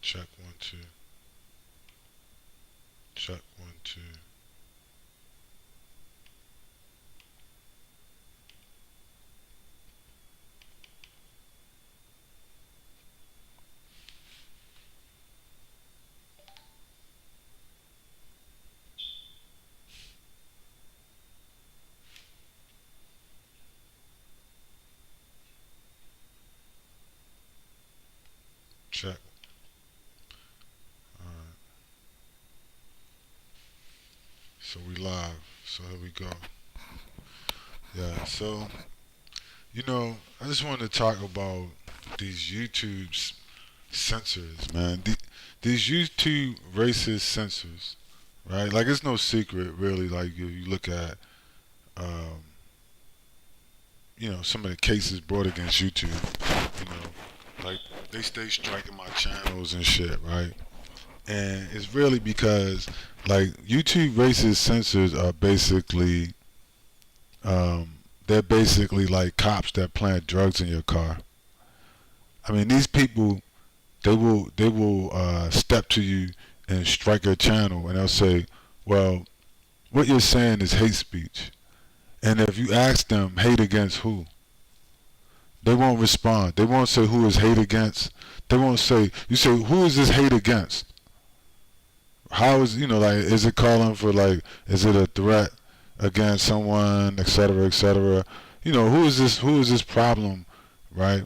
Check one, two. Check one, two. Check. Alright. So we live. So here we go. Yeah, so I just wanted to talk about these YouTube censors, man. These YouTube racist censors, right? Like it's no secret, really. Like you look at, um, some of the cases brought against YouTube. Like they stay striking my channels and shit, right? And it's really because like YouTube racist censors are basically, um, they're basically like cops that plant drugs in your car. I mean, these people, they will step to you and strike your channel, and they'll say, "Well, what you're saying is hate speech." And if you ask them, hate against who? They won't respond. They won't say who is hate against. They won't say. You say, who is this hate against? How is like is it calling for like is it a threat against someone, etc., etc.? Who is this problem, right?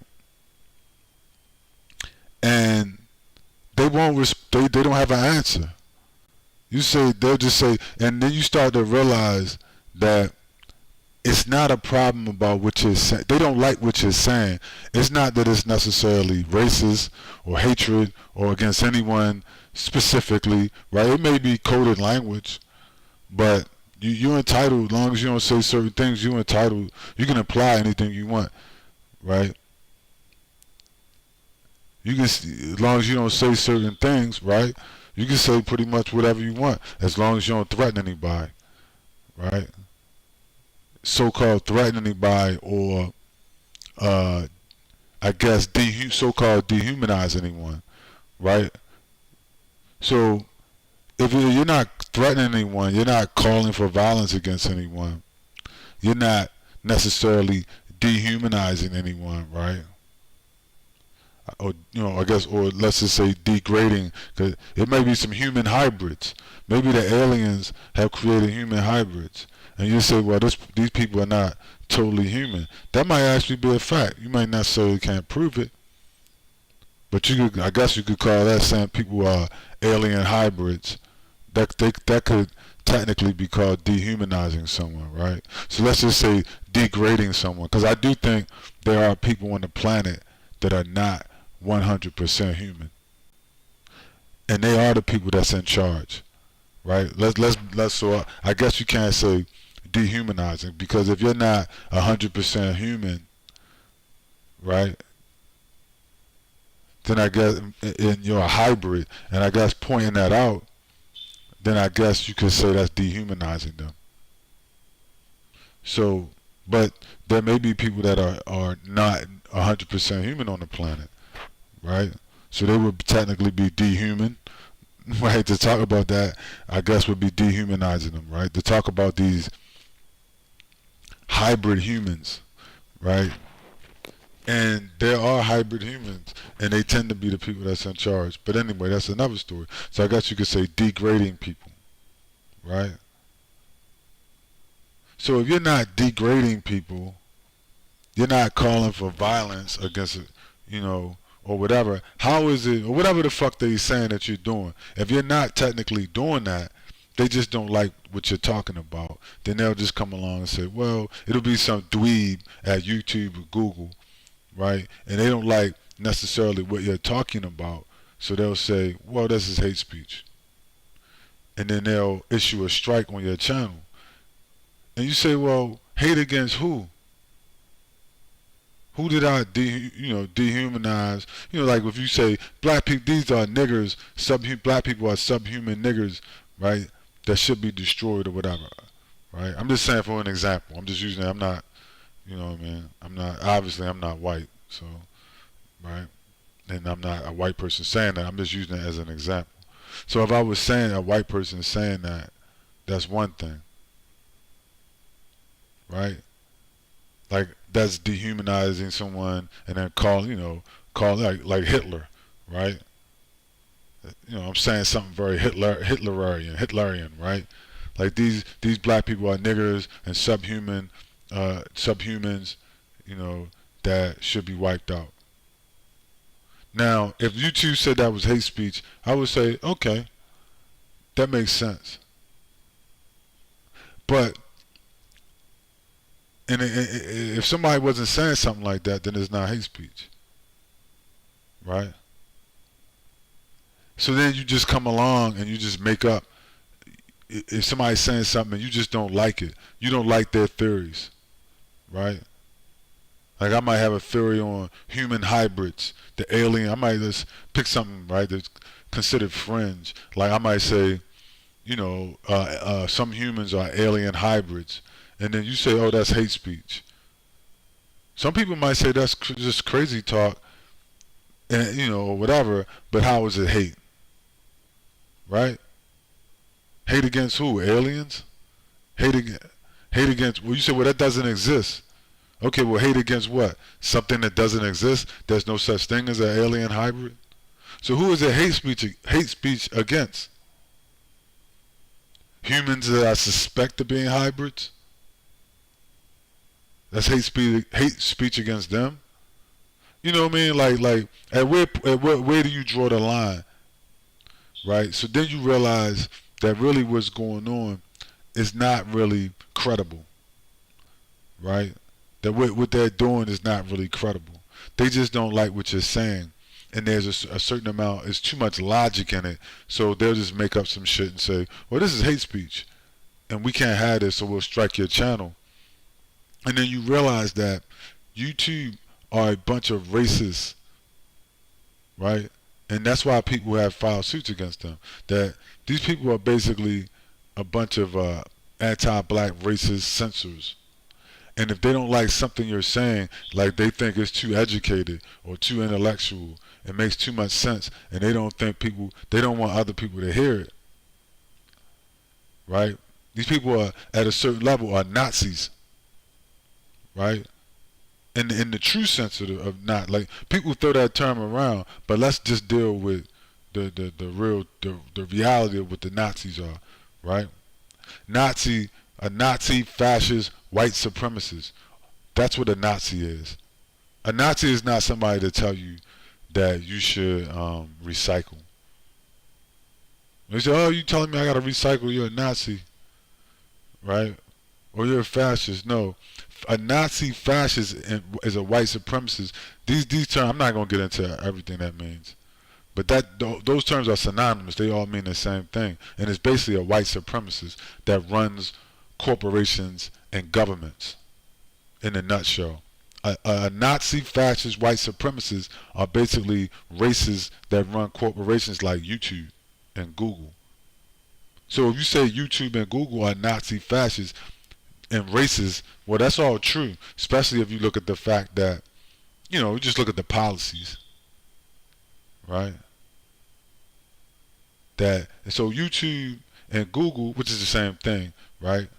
And they won't they don't have an answer. You say they'll just say, and then you start to realize that it's not a problem about what you're saying. They don't like what you're saying. It's not that it's necessarily racist or hatred or against anyone specifically, right? It may be coded language, but you're entitled, as long as you don't say certain things, you're entitled. You can apply anything you want, right? You can, as long as you don't say certain things, right? You can say pretty much whatever you want, as long as you don't threaten anybody, right? So-called threaten anybody, or I guess so-called dehumanize anyone, right? So if you're not threatening anyone, you're not calling for violence against anyone, you're not necessarily dehumanizing anyone, right? Or I guess, or let's just say degrading, because it may be some human hybrids. Maybe the aliens have created human hybrids, and you say, well, these people are not totally human. That might actually be a fact. You might necessarily can't prove it, but I guess you could call that saying people are alien hybrids. That could technically be called dehumanizing someone, right? So let's just say degrading someone, because I do think there are people on the planet that are not 100% human, and they are the people that's in charge, right? Let's so I guess you can't say dehumanizing, because if you're not 100% human, right, then I guess in you're a hybrid, and I guess pointing that out, then I guess you could say that's dehumanizing them. So, but there may be people that are not 100% human on the planet, right? So they would technically be dehuman, right? To talk about that, I guess would be dehumanizing them, right? To talk about these hybrid humans, right? And there are hybrid humans, and they tend to be the people that's in charge. But anyway, that's another story. So I guess you could say degrading people, right? So if you're not degrading people, you're not calling for violence against it, or whatever. How is it, or whatever the fuck they're saying that you're doing? If you're not technically doing that, they just don't like what you're talking about. Then they'll just come along and say, well, it'll be some dweeb at YouTube or Google, right? And they don't like necessarily what you're talking about. So they'll say, well, this is hate speech. And then they'll issue a strike on your channel. And you say, well, hate against who? Who did I dehumanize? Like if you say black people, these are niggers, black people are subhuman niggers, right? That should be destroyed or whatever, right? I'm just saying for an example. I'm just using it. I'm not, what I mean? I'm not, obviously I'm not white, so, right? and I'm not a white person saying that. I'm just using it as an example. So if I was saying a white person saying that, that's one thing, right? Like that's dehumanizing someone, and then call like Hitler, right? I'm saying something very Hitlerian, right? Like these black people are niggers and subhumans, you know, that should be wiped out. Now, if you two said that was hate speech, I would say, okay, that makes sense. But if somebody wasn't saying something like that, then it's not hate speech, right? So then you just come along and you just make up. If somebody's saying something and you just don't like it, you don't like their theories, right? Like I might have a theory on human hybrids, the alien. I might just pick something, right, that's considered fringe. Like I might say, some humans are alien hybrids, and then you say, oh, that's hate speech. Some people might say that's just crazy talk, and or whatever. But how is it hate, right? Hate against who? Aliens? Hate against. Well, you say, well, that doesn't exist. Okay, well, hate against what? Something that doesn't exist? There's no such thing as an alien hybrid. So who is it hate speech against? Humans that I suspect of being hybrids? That's hate speech against them. You know what I mean? Like where do you draw the line, right? So then you realize that really what's going on is not really credible, right? That what they're doing is not really credible. They just don't like what you're saying, and there's a certain amount. There's too much logic in it, so they'll just make up some shit and say, "Well, this is hate speech, and we can't have this, so we'll strike your channel." And then you realize that YouTube are a bunch of racists, right? And that's why people have filed suits against them. That these people are basically a bunch of anti-black racist censors. And if they don't like something you're saying, like they think it's too educated or too intellectual, it makes too much sense, and they don't want other people to hear it, right? These people are at a certain level are Nazis, right? In the true sense of not like people throw that term around, but let's just deal with the reality of what the Nazis are, right? A Nazi fascist white supremacist. That's what a Nazi is. A Nazi is not somebody to tell you that you should recycle. They say, "Oh, you telling me I gotta recycle? You're a Nazi, right? Or you're a fascist?" No, a Nazi fascist is a white supremacist. These terms, I'm not gonna get into everything that means, but those terms are synonymous. They all mean the same thing, and it's basically a white supremacist that runs corporations and governments. In a nutshell, a Nazi fascist white supremacists are basically racists that run corporations like YouTube and Google. So if you say YouTube and Google are Nazi fascists and racist, well, that's all true, especially if you look at the fact that, you just look at the policies, right? So YouTube and Google, which is the same thing, right?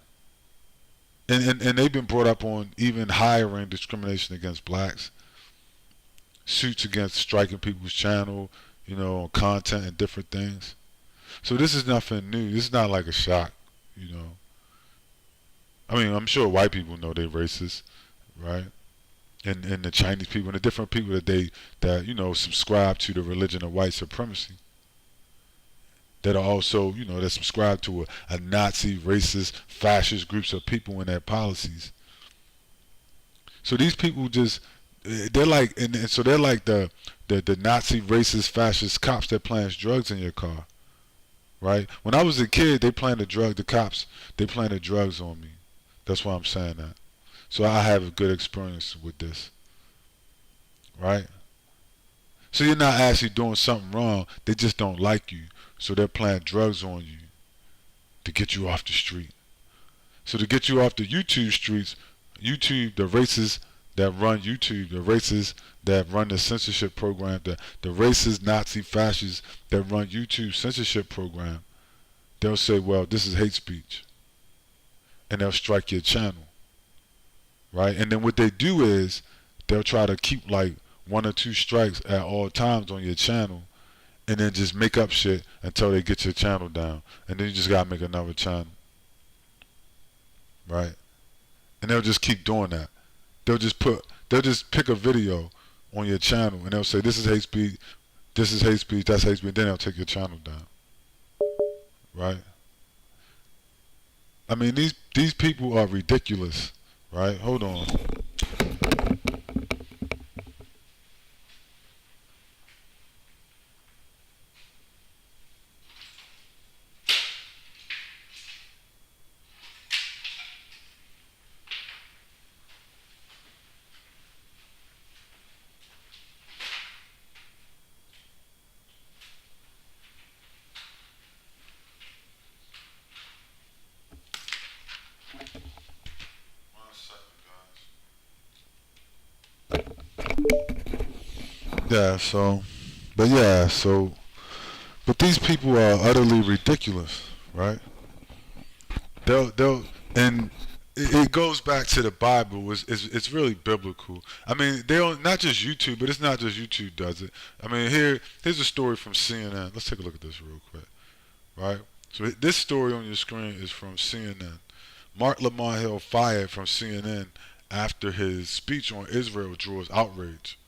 And they've been brought up on even hiring discrimination against blacks, suits against striking people's channel, on content and different things. So this is nothing new. This is not like a shock, I mean, I'm sure white people know they're racist, right? And the Chinese people and the different people that subscribe to the religion of white supremacy. That are also, that subscribe to a Nazi, racist, fascist groups of people and their policies. So these people they're like, and so they're like the Nazi, racist, fascist cops that plants drugs in your car, right? When I was a kid, they planted drugs on me. That's why I'm saying that. So I have a good experience with this, right? So you're not actually doing something wrong. They just don't like you. So they're planting drugs on you to get you off the street. So to get you off the YouTube streets, the that run YouTube, the racists that run the censorship program, the racist Nazi fascists that run YouTube censorship program, they'll say, well, this is hate speech, and they'll strike your channel, right? And then what they do is they'll try to keep like 1 or 2 strikes at all times on your channel, and then just make up shit until they get your channel down, and then you just gotta make another channel, right? And they'll just keep doing that. They'll just pick a video on your channel, and they'll say, this is hate speech, this is hate speech, that's hate speech, then they'll take your channel down, right? I mean, these people are ridiculous, right? Hold on. Yeah, but these people are utterly ridiculous, right? And it goes back to the Bible. It's really biblical. I mean, they don't, not just YouTube, but it's not just YouTube does it. I mean, here's a story from CNN. Let's take a look at this real quick, right? So this story on your screen is from CNN. Mark Lamont Hill fired from CNN after his speech on Israel draws outrage.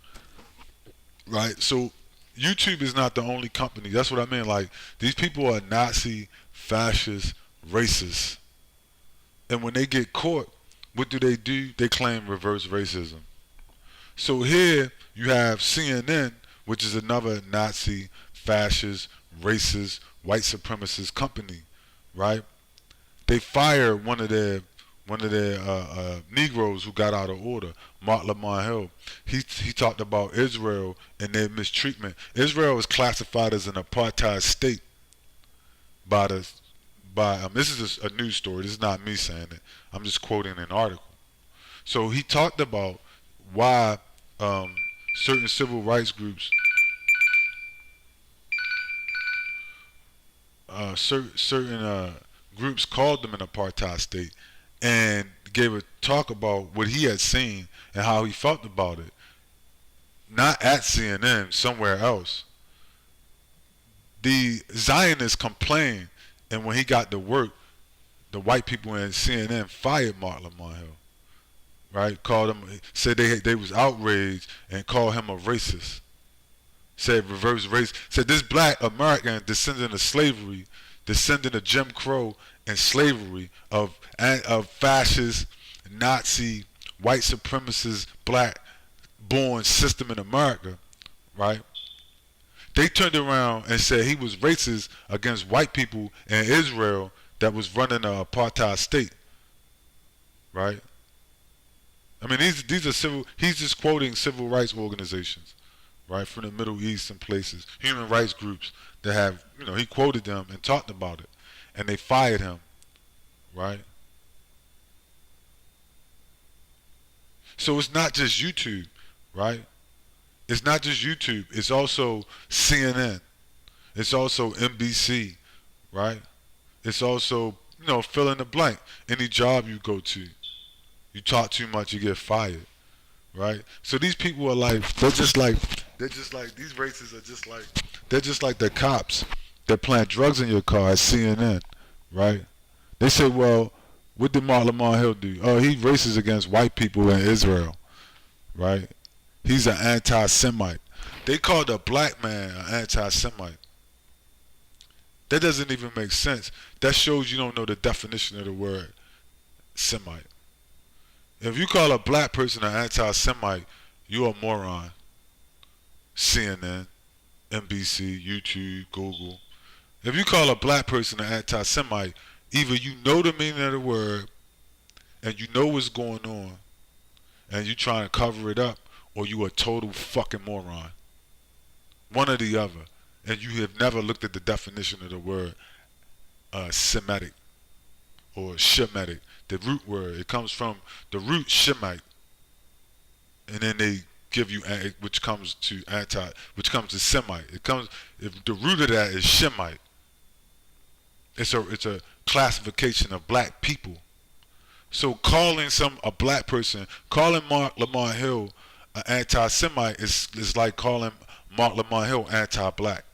Right? So YouTube is not the only company. That's what I mean. Like, these people are Nazi, fascist, racist. And when they get caught, what do? They claim reverse racism. So here you have CNN, which is another Nazi, fascist, racist, white supremacist company, right? They fired one of their Negroes who got out of order, Mark Lamont Hill. He talked about Israel and their mistreatment. Israel is classified as an apartheid state by this is a news story. This is not me saying it. I'm just quoting an article. So he talked about why certain civil rights groups, certain groups called them an apartheid state, and gave a talk about what he had seen and how he felt about it. Not at CNN, somewhere else. The Zionists complained, and when he got to work, the white people in CNN fired Mark Lamont Hill, right? Called him, said they was outraged and called him a racist. Said reverse race. Said this black American descendant of slavery, descendant of Jim Crow and slavery, of fascist, Nazi, white supremacist, black born system in America, right? They turned around and said he was racist against white people in Israel that was running an apartheid state, right? I mean, these are civil. He's just quoting civil rights organizations, right, from the Middle East and places, human rights groups that have, he quoted them and talked about it, and they fired him, right? So it's not just YouTube, right? It's not just YouTube. It's also CNN. It's also NBC, right? It's also, fill in the blank. Any job you go to, you talk too much, you get fired, right? So these people are like, they're just like, these racists are just like, they're just like the cops that plant drugs in your car at CNN, right? They say, well, what did Mark Lamont Hill do? Oh, he racist against white people in Israel, right? He's an anti-Semite. They called a black man an anti-Semite. That doesn't even make sense. That shows you don't know the definition of the word Semite. If you call a black person an anti-Semite, you're a moron. CNN, NBC, YouTube, Google. If you call a black person an anti-Semite, either you know the meaning of the word and you know what's going on and you trying to cover it up, or you a total fucking moron. One or the other. And you have never looked at the definition of the word Semitic or Shemitic. The root word. It comes from the root Shemite. and then they give you which comes to Semite. It comes if the root of that is Shemite. It's a classification of black people. So calling a black person, calling Mark Lamont Hill an anti-Semite is like calling Mark Lamont Hill anti-black.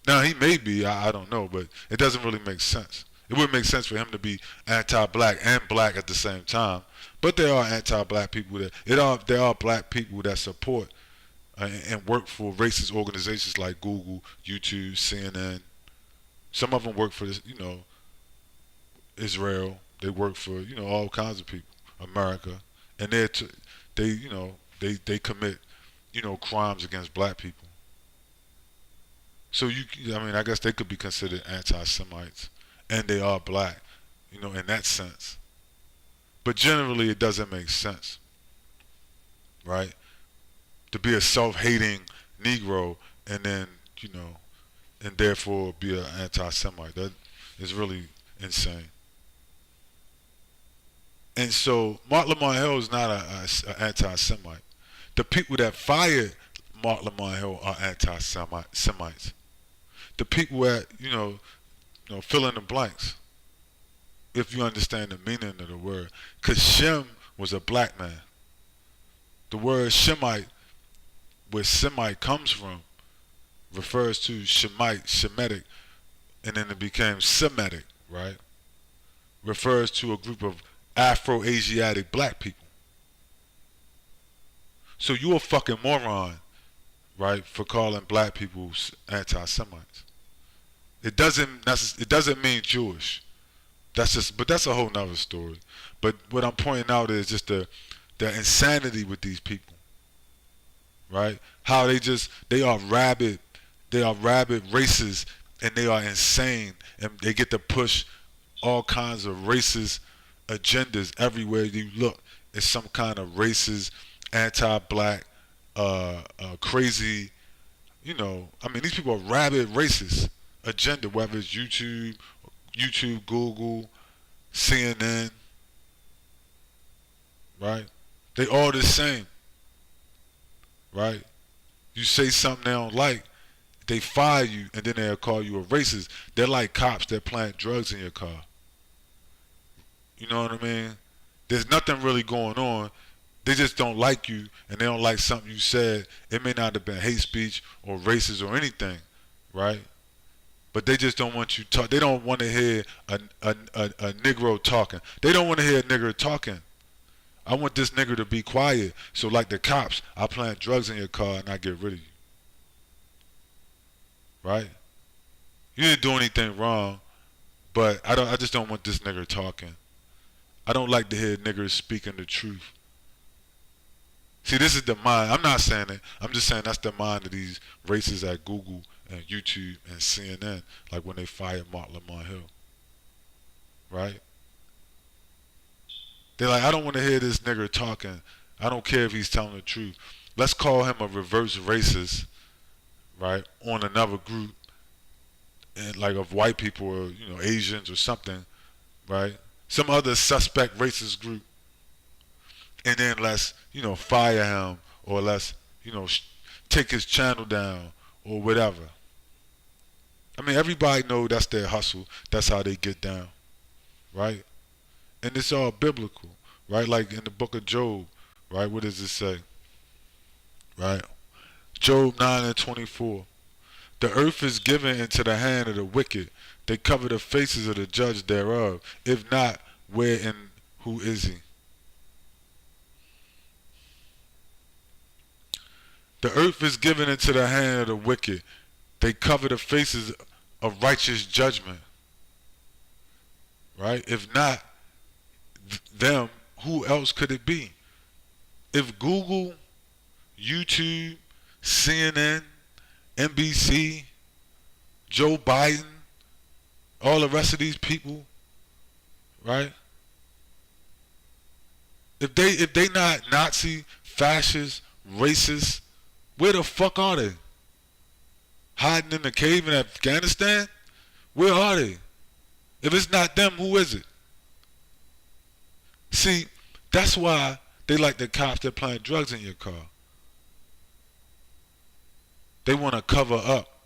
Now he may be, I don't know, but it doesn't really make sense. It wouldn't make sense for him to be anti-black and black at the same time. But there are anti-black people there are black people that support and work for racist organizations like Google, YouTube, CNN. Some of them work for this, Israel. They work for all kinds of people, America, and they commit crimes against black people. So I guess they could be considered anti-Semites, and they are black, in that sense. But generally, it doesn't make sense, right? To be a self-hating Negro and then and therefore be an anti-Semite. That is really insane. And so Mark Lamont Hill is not an anti-Semite. The people that fired Mark Lamont Hill are anti-Semites. The people that fill in the blanks, if you understand the meaning of the word, because Shem was a black man. The word Shemite, where Semite comes from, refers to Shemitic, and then it became Semitic, right? Refers to a group of Afro-Asiatic black people. So you a fucking moron, right, for calling black people anti-Semites. It doesn't mean Jewish. But that's a whole nother story. But what I'm pointing out is just the insanity with these people, right? How they are rabid racists, and they are insane, and they get to push all kinds of racist agendas everywhere you look. It's some kind of racist, anti-black, crazy, these people are rabid racist agenda, whether it's YouTube, Google, CNN, right? They all the same, right? You say something they don't like, they fire you, and then they'll call you a racist. They're like cops that plant drugs in your car. You know what I mean? There's nothing really going on. They just don't like you, and they don't like something you said. It may not have been hate speech or racist or anything, right? But they just don't want you talk. They don't want to hear a Negro talking. They don't want to hear a nigger talking. I want this nigger to be quiet. So like the cops, I plant drugs in your car and I get rid of you. Right? You didn't do anything wrong, but I just don't want this nigger talking. I don't like to hear niggers speaking the truth. See, this is the mind. I'm not saying it. I'm just saying that's the mind of these racists at Google and YouTube and CNN, like when they fired Mark Lamont Hill. Right? They're like, I don't want to hear this nigger talking. I don't care if he's telling the truth. Let's call him a reverse racist, right, on another group, and like of white people or Asians or something, right? Some other suspect racist group, and then let's fire him, or let's take his channel down or whatever. I mean, everybody know that's their hustle. That's how they get down, right? And it's all biblical, right? Like in the book of Job, right? What does it say? Right? Job 9:24. The earth is given into the hand of the wicked. They cover the faces of the judge thereof. If not, where and who is he? The earth is given into the hand of the wicked. They cover the faces of righteous judgment. Right? If not them, who else could it be? If Google, YouTube, CNN, NBC, Joe Biden, all the rest of these people, right? If they not Nazi, fascist, racist, where the fuck are they? Hiding in the cave in Afghanistan? Where are they? If it's not them, who is it? See, that's why They like the cops that plant drugs in your car. They want to cover up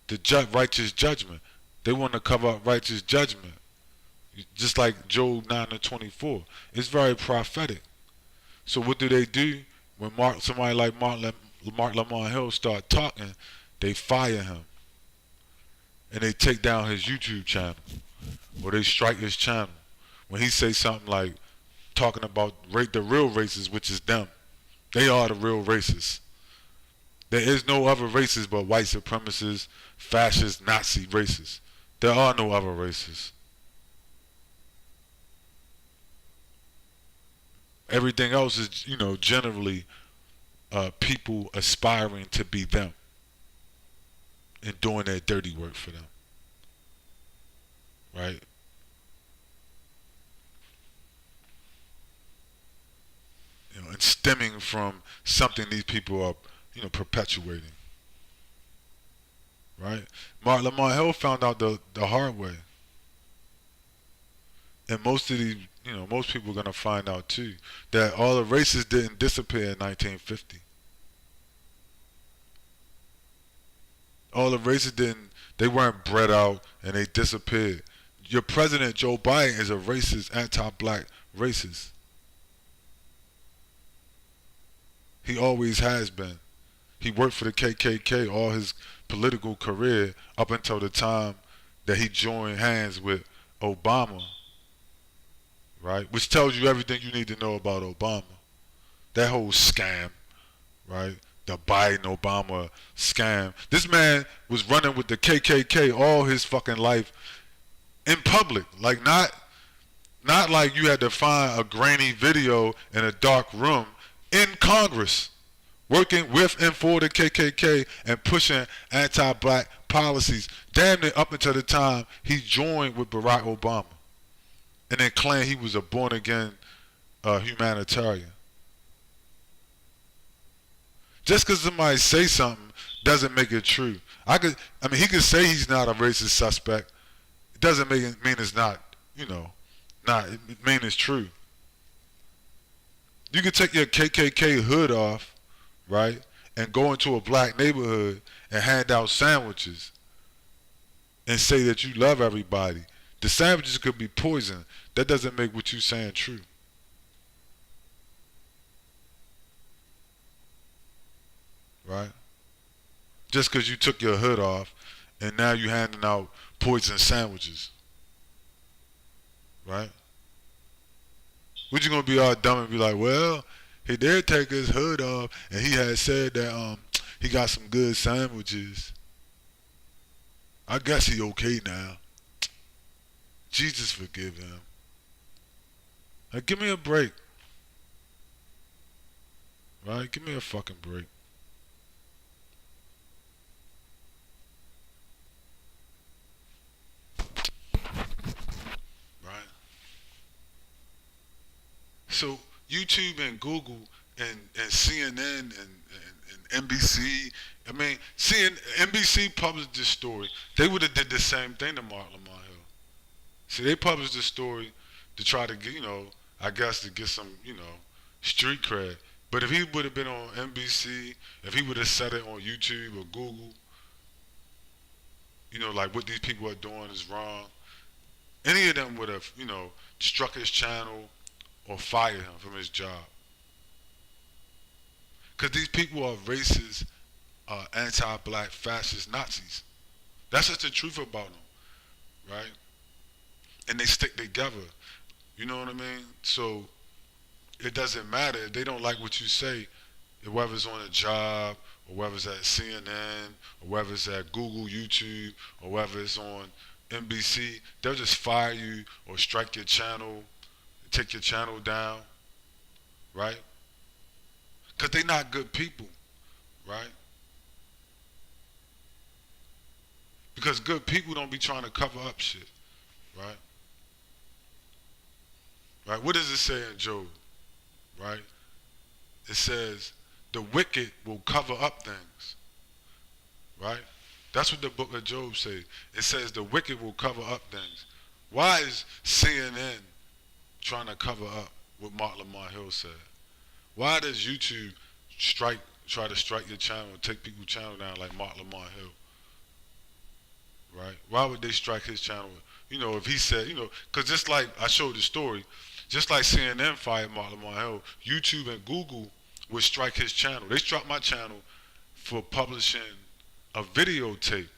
the righteous judgment. They want to cover up righteous judgment. Just like Job 9:24. It's very prophetic. So what do? When somebody like Mark Lamont Hill start talking, they fire him. And they take down his YouTube channel. Or they strike his channel. When he say something like talking about the real racists, which is them. They are the real racists. There is no other races but white supremacists, fascists, Nazi racists. There are no other races. Everything else is, generally people aspiring to be them and doing their dirty work for them. Right? And stemming from something these people are, perpetuating. Right? Mark Lamont Hill found out the hard way. And most people are gonna find out too that all the races didn't disappear in 1950. All the races they weren't bred out and they disappeared. Your president Joe Biden is a racist, anti-black racist. He always has been. He worked for the KKK all his political career up until the time that he joined hands with Obama. Right? Which tells you everything you need to know about Obama. That whole scam, right? The Biden-Obama scam. This man was running with the KKK all his fucking life in public. Like not like you had to find a grainy video in a dark room. In Congress. Working with and for the KKK and pushing anti-black policies. Damn near up until the time he joined with Barack Obama. And then claimed he was a born-again humanitarian. Just because somebody say something doesn't make it true. He could say he's not a racist suspect. It doesn't mean it's not, it mean it's true. You could take your KKK hood off, right, and go into a black neighborhood and hand out sandwiches and say that you love everybody. The sandwiches could be poison. That doesn't make what you're saying true. Right? Just because you took your hood off and now you're handing out poison sandwiches. Right? What you gonna be all dumb and be like, well, he did take his hood off and he had said that he got some good sandwiches. I guess he okay now. Jesus forgive him. Like, give me a break. Right? Give me a fucking break. Right? So YouTube and Google and CNN and NBC, NBC published this story. They would have did the same thing to Mark Lamont Hill. See, they published this story to try to get, I guess to get some, street cred. But if he would have been on NBC, if he would have said it on YouTube or Google, like what these people are doing is wrong, any of them would have, struck his channel or fired him from his job. Because these people are racist, anti-black, fascist Nazis. That's just the truth about them, right? And they stick together. You know what I mean? So it doesn't matter if they don't like what you say, whether it's on a job, or whether it's at CNN, or whether it's at Google, YouTube, or whether it's on NBC, they'll just fire you or strike your channel, take your channel down, right? Because they're not good people, right? Because good people don't be trying to cover up shit, right? Right? What does it say in Job? Right? It says, the wicked will cover up things. Right? That's what the book of Job says. It says the wicked will cover up things. Why is CNN trying to cover up what Mark Lamont Hill said. Why does YouTube try to strike your channel, take people's channel down like Mark Lamont Hill? Right? Why would they strike his channel? You know, if he said, you know, because just like I showed the story, just like CNN fired Mark Lamont Hill, YouTube and Google would strike his channel. They struck my channel for publishing a videotape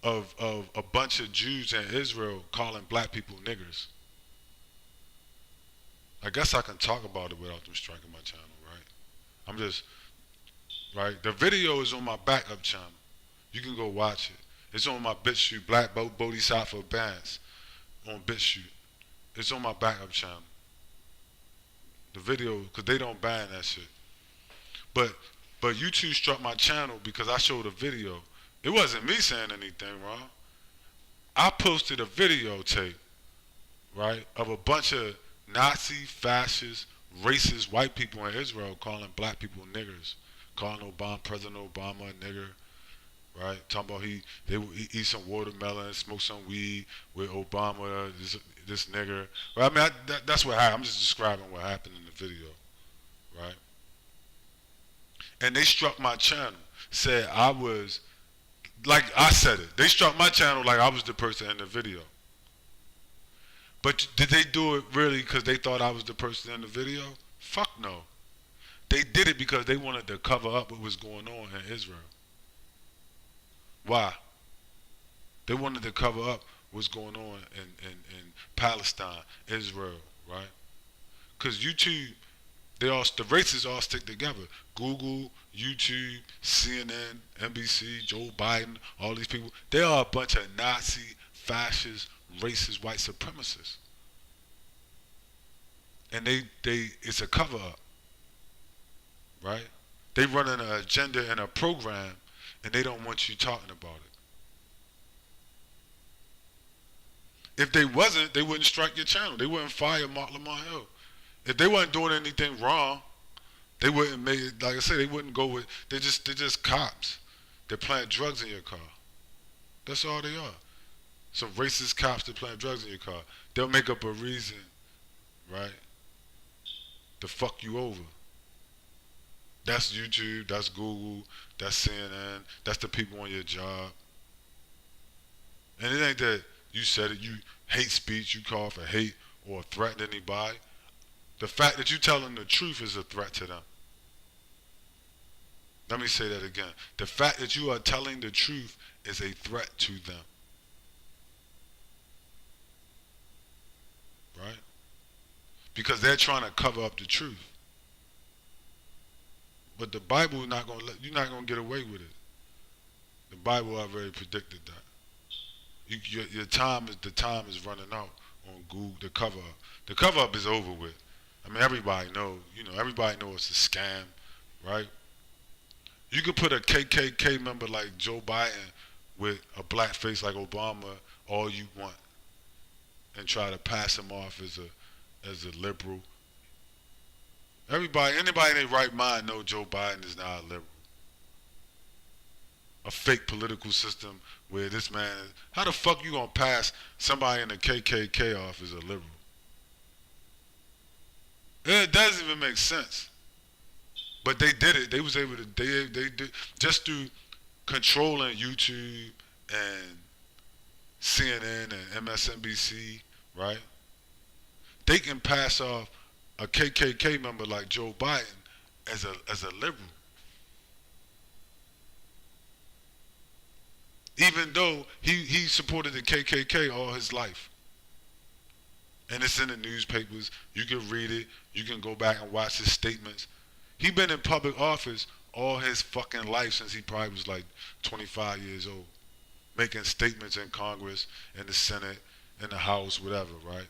of a bunch of Jews in Israel calling black people niggers. I guess I can talk about it without them striking my channel, right? I'm just, right? The video is on my backup channel. You can go watch it. It's on my BitChute, Black Bodhisattva Bands on BitChute. It's on my backup channel. The video, because they don't ban that shit. But YouTube struck my channel because I showed a video. It wasn't me saying anything wrong. I posted a videotape, right, of a bunch of Nazi, fascist, racist white people in Israel calling black people niggers, calling President Obama a nigger, right? Talking about they would eat some watermelon, smoke some weed with Obama, this nigger. Well, I mean, that's what happened. I'm just describing what happened in the video, right? And they struck my channel, said I was, like I said it. They struck my channel like I was the person in the video. But did they do it really because they thought I was the person in the video? Fuck no. They did it because they wanted to cover up what was going on in Israel. Why? They wanted to cover up what's going on in Palestine, Israel, right? Because YouTube, the racists all stick together. Google, YouTube, CNN, NBC, Joe Biden, all these people, they are a bunch of Nazi, fascist, racist, white supremacists. And it's a cover up, right? They run an agenda and a program, and they don't want you talking about it. If they wasn't, they wouldn't strike your channel. They wouldn't fire Mark Lamont Hill. If they weren't doing anything wrong, they wouldn't make it, like I said, they wouldn't go with, they're just cops. They're planting drugs in your car. That's all they are. Some racist cops that plant drugs in your car. They'll make up a reason, right, to fuck you over. That's YouTube, that's Google, that's CNN, that's the people on your job. And it ain't that you said it, you hate speech, you call for hate or threaten anybody. The fact that you tell them the truth is a threat to them. Let me say that again. The fact that you are telling the truth is a threat to them. Right? Because they're trying to cover up the truth. But the Bible is not going to you're not going to get away with it. The Bible already predicted that. The time is running out on Google, the cover up. The cover up is over with. I mean, everybody knows, everybody knows it's a scam, right? You could put a KKK member like Joe Biden with a black face like Obama all you want and try to pass him off as a liberal. Anybody in their right mind knows Joe Biden is not a liberal. A fake political system where this man, how the fuck you gonna pass somebody in the KKK off as a liberal? It doesn't even make sense. But they did it. They was able to, they did, just through controlling YouTube and CNN and MSNBC, right? They can pass off a KKK member like Joe Biden as a liberal. Even though he supported the KKK all his life. And it's in the newspapers. You can read it. You can go back and watch his statements. He been in public office all his fucking life since he probably was like 25 years old. Making statements in Congress, in the Senate, in the House, whatever, right?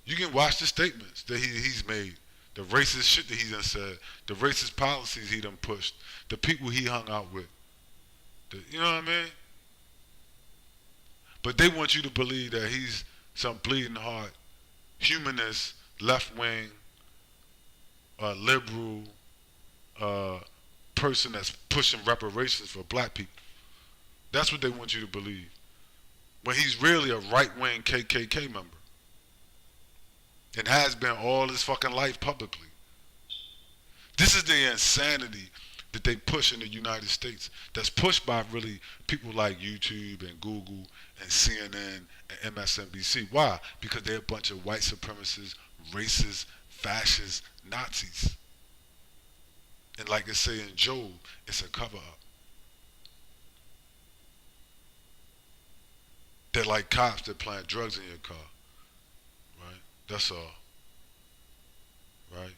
You can watch the statements that he's made. The racist shit that he done said. The racist policies he done pushed. The people he hung out with. You know what I mean? But they want you to believe that he's some bleeding heart, humanist, left-wing, liberal person that's pushing reparations for black people. That's what they want you to believe. when he's really a right-wing KKK member and has been all his fucking life publicly. This is the insanity that they push in the United States, that's pushed by really people like YouTube and Google and CNN and MSNBC. Why? Because they're a bunch of white supremacists, racist, fascist, Nazis. And like they say in Job, it's a cover-up. They're like cops that plant drugs in your car. Right? That's all. Right?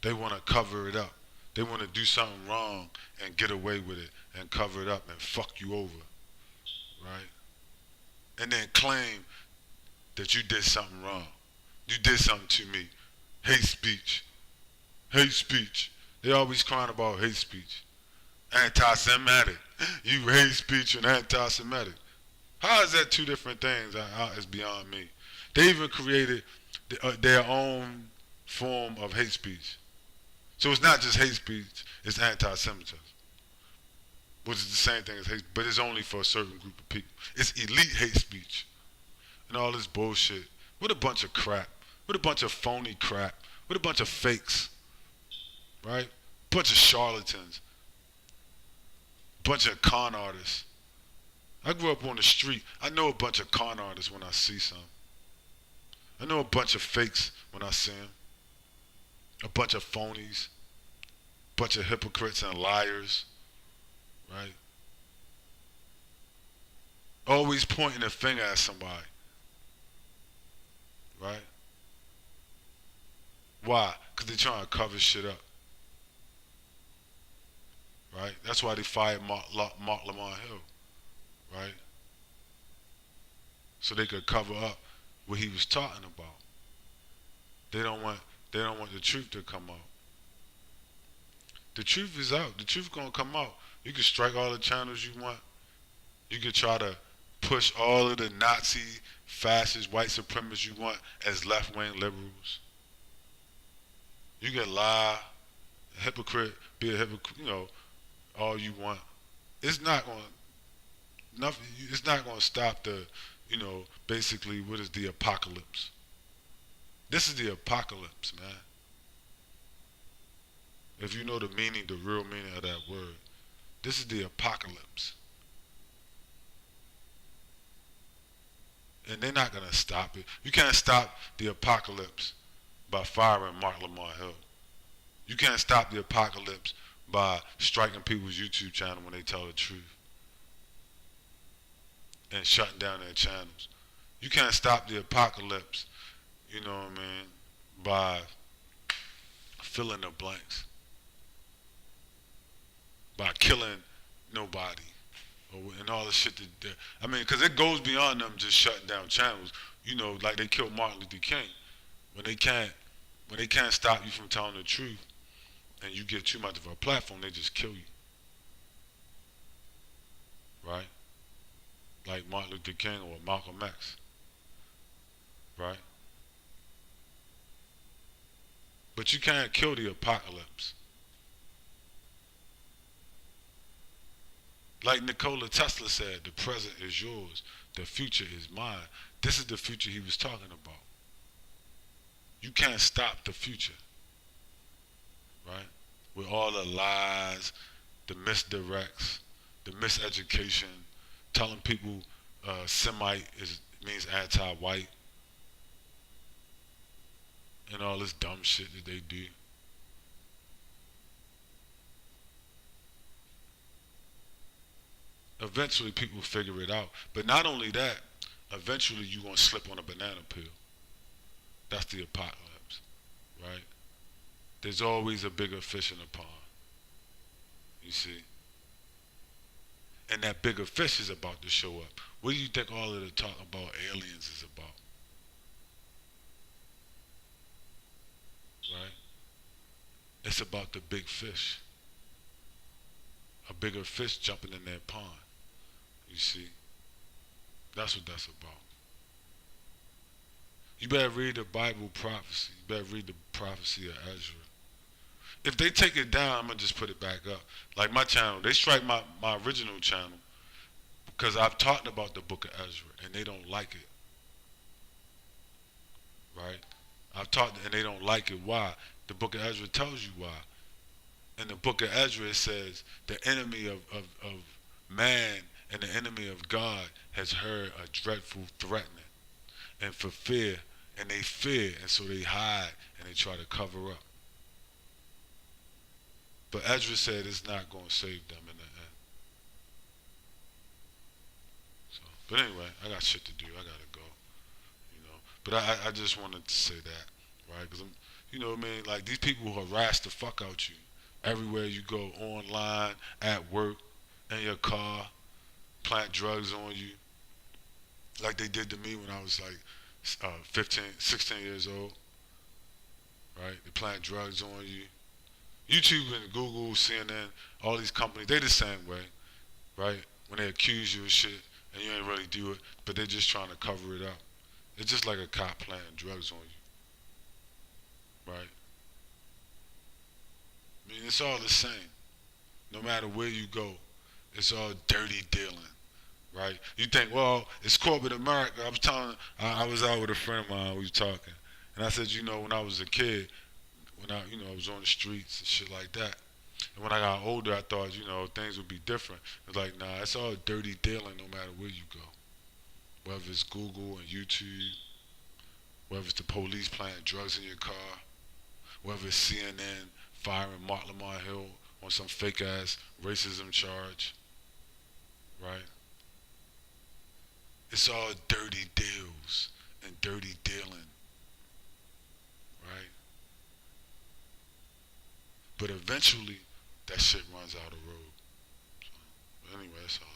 They want to cover it up. They want to do something wrong and get away with it and cover it up and fuck you over. Right? And then claim that you did something wrong. You did something to me. Hate speech. Hate speech. They always crying about hate speech. Anti-Semitic. You hate speech and anti-Semitic. How is that two different things? It's beyond me. They even created their own form of hate speech. So it's not just hate speech, it's anti-Semitism. Which is the same thing as hate, but it's only for a certain group of people. It's elite hate speech. And all this bullshit. What a bunch of crap. What a bunch of phony crap. What a bunch of fakes. Right? Bunch of charlatans. Bunch of con artists. I grew up on the street. I know a bunch of con artists when I see some. I know a bunch of fakes when I see them. A bunch of phonies. Bunch of hypocrites and liars. Right? Always pointing a finger at somebody. Right? Why? Because they're trying to cover shit up. Right? That's why they fired Mark Lamont Hill. Right? So they could cover up what he was talking about. They don't want the truth to come out. The truth is out. The truth gonna come out. You can strike all the channels you want. You can try to push all of the Nazi, fascist, white supremacists you want as left-wing liberals. You can lie, a hypocrite, be a hypocrite, all you want. It's not gonna stop the, basically what is the apocalypse. This is the apocalypse, man. If you know the real meaning of that word. This is the apocalypse. And they're not gonna stop it. You can't stop the apocalypse by firing Mark Lamont Hill. You can't stop the apocalypse by striking people's YouTube channel when they tell the truth and shutting down their channels. You can't stop the apocalypse, by filling the blanks, by killing nobody, and all the shit because it goes beyond them just shutting down channels. Like they killed Martin Luther King. When they can't stop you from telling the truth, and you get too much of a platform, they just kill you. Right? Like Martin Luther King or Malcolm X. Right? But you can't kill the apocalypse. Like Nikola Tesla said, the present is yours, the future is mine. This is the future he was talking about. You can't stop the future. Right? With all the lies, the misdirects, the miseducation, telling people Semite means anti-white, and all this dumb shit that they do. Eventually people figure it out. But not only that, eventually you're going to slip on a banana peel. That's the apocalypse. Right? There's always a bigger fish in the pond. You see? And that bigger fish is about to show up. What do you think all of the talk about aliens is about? Right? It's about the big fish. A bigger fish jumping in that pond. You see? That's what that's about. You better read the Bible prophecy. You better read the prophecy of Ezra. If they take it down, I'm going to just put it back up. Like my channel, they strike my original channel Because I've talked about the book of Ezra, and they don't like it, right? I've talked, and they don't like it. Why? The book of Ezra tells you why. In the book of Ezra, it says the enemy of man and the enemy of God has heard a dreadful threatening, and for fear, and they fear, and so they hide and they try to cover up. But Ezra said it's not going to save them in the end. So, but anyway, I got shit to do. I gotta go. But I just wanted to say that, right? Because I'm, what I mean? Like, these people harass the fuck out you everywhere you go, online, at work, in your car, plant drugs on you, like they did to me when I was like 15, 16 years old, right? They plant drugs on you. YouTube and Google, CNN, all these companies, they the same way, right? When they accuse you of shit and you ain't really do it, but they're just trying to cover it up. It's just like a cop planting drugs on you, right? I mean, it's all the same. No matter where you go, it's all dirty dealing, right? You think, well, it's corporate America. I was out with a friend of mine. We was talking, and I said, when I was a kid, when I was on the streets and shit like that. And when I got older, I thought, things would be different. It's like, nah, it's all dirty dealing, no matter where you go. Whether it's Google and YouTube, whether it's the police planting drugs in your car, whether it's CNN firing Mark Lamar Hill on some fake ass racism charge, right? It's all dirty deals and dirty dealing, right? But eventually, that shit runs out of road. So, but anyway, that's all.